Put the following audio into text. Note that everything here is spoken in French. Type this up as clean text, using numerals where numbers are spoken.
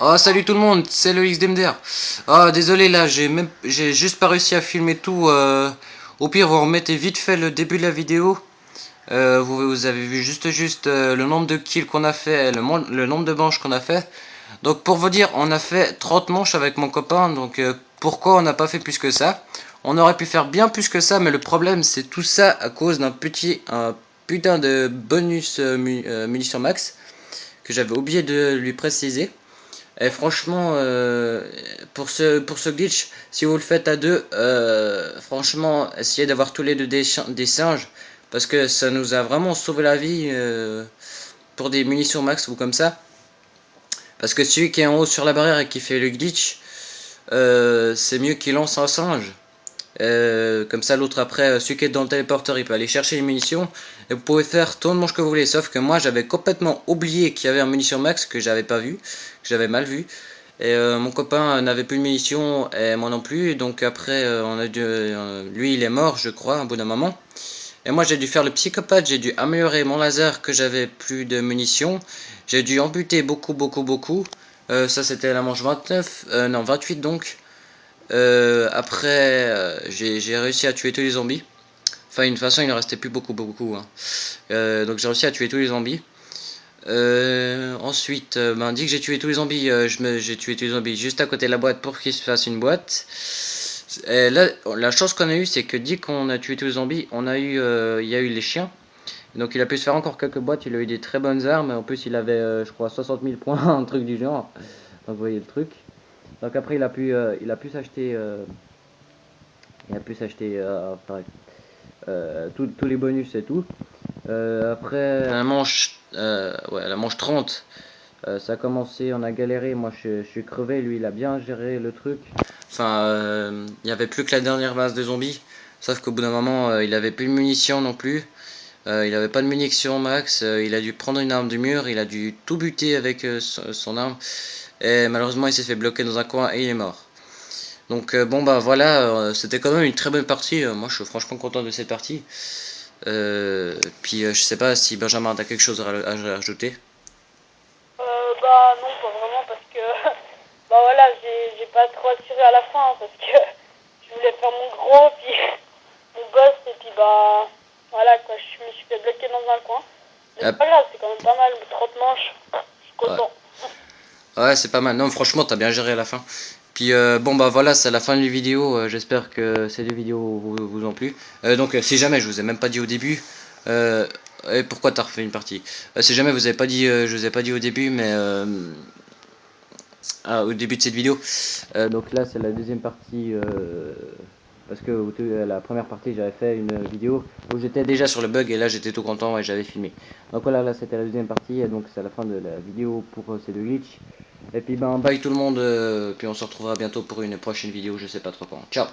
Oh salut tout le monde, c'est le XDMDR. Ah désolé là, j'ai juste pas réussi à filmer tout. Au pire vous remettez vite fait le début de la vidéo. Vous avez vu juste le nombre de kills qu'on a fait, le nombre de manches qu'on a fait. Donc pour vous dire, on a fait 30 manches avec mon copain. Donc pourquoi on n'a pas fait plus que ça? On aurait pu faire bien plus que ça, mais le problème c'est tout ça à cause un putain de bonus munitions max que j'avais oublié de lui préciser. Et franchement, pour ce glitch, si vous le faites à deux, franchement, essayez d'avoir tous les deux des singes, parce que ça nous a vraiment sauvé la vie pour des munitions max ou comme ça. Parce que celui qui est en haut sur la barrière et qui fait le glitch, c'est mieux qu'il lance un singe. Comme ça l'autre après, celui qui est dans le téléporteur il peut aller chercher les munitions et vous pouvez faire tant de manches que vous voulez, sauf que moi j'avais complètement oublié qu'il y avait un munition max que j'avais pas vu, que j'avais mal vu, et mon copain n'avait plus de munitions et moi non plus, et donc après lui il est mort je crois un bout d'un moment, et moi j'ai dû faire le psychopathe, j'ai dû améliorer mon laser que j'avais plus de munitions, j'ai dû amputer beaucoup, ça c'était la manche 29, non 28 donc. Après, j'ai réussi à tuer tous les zombies. Enfin, de toute façon, il ne restait plus beaucoup, hein. Donc j'ai réussi à tuer tous les zombies. Ensuite, ben, dès que j'ai tué tous les zombies, j'ai tué tous les zombies juste à côté de la boîte pour qu'il se fasse une boîte. Et là, la chance qu'on a eu, c'est que dès qu'on a tué tous les zombies, il y a eu les chiens. Donc il a pu se faire encore quelques boîtes, il a eu des très bonnes armes. En plus, il avait, je crois, 60 000 points, un truc du genre. Donc vous voyez le truc. Donc après, il a pu s'acheter pareil, tous les bonus et tout. Après la manche 30, ça a commencé, on a galéré. Moi je suis crevé, lui il a bien géré le truc. Enfin, il n'y avait plus que la dernière base de zombies. Sauf qu'au bout d'un moment, il avait plus de munitions non plus. Il avait pas de munitions max. Il a dû prendre une arme du mur. Il a dû tout buter avec son arme. Et malheureusement, il s'est fait bloquer dans un coin et il est mort. Donc bon bah voilà, c'était quand même une très bonne partie. Moi je suis franchement content de cette partie. Puis je sais pas si Benjamin t'as quelque chose à rajouter. Bah non, pas vraiment parce que bah voilà, j'ai pas trop assuré à la fin parce que je voulais faire mon gros puis mon boss et puis bah voilà quoi, je me suis fait bloquer dans un coin. Mais c'est Ah, pas grave, c'est quand même pas mal, 30 manches, je suis ouais, content. ouais c'est pas mal. Non franchement t'as bien géré à la fin. Puis bon bah voilà c'est la fin de la vidéo. J'espère que ces deux vidéos vous ont plu. Donc si jamais je vous ai même pas dit au début. Et pourquoi t'as refait une partie? Si jamais vous avez pas dit, je vous ai pas dit au début, mais au début de cette vidéo. Donc là c'est la deuxième partie. Parce que la première partie j'avais fait une vidéo où j'étais déjà sur le bug et là j'étais tout content et j'avais filmé. Donc voilà, là c'était la deuxième partie et donc c'est la fin de la vidéo pour ces deux glitches. Et puis ben bye tout le monde, puis on se retrouvera bientôt pour une prochaine vidéo, je sais pas trop quand. Ciao.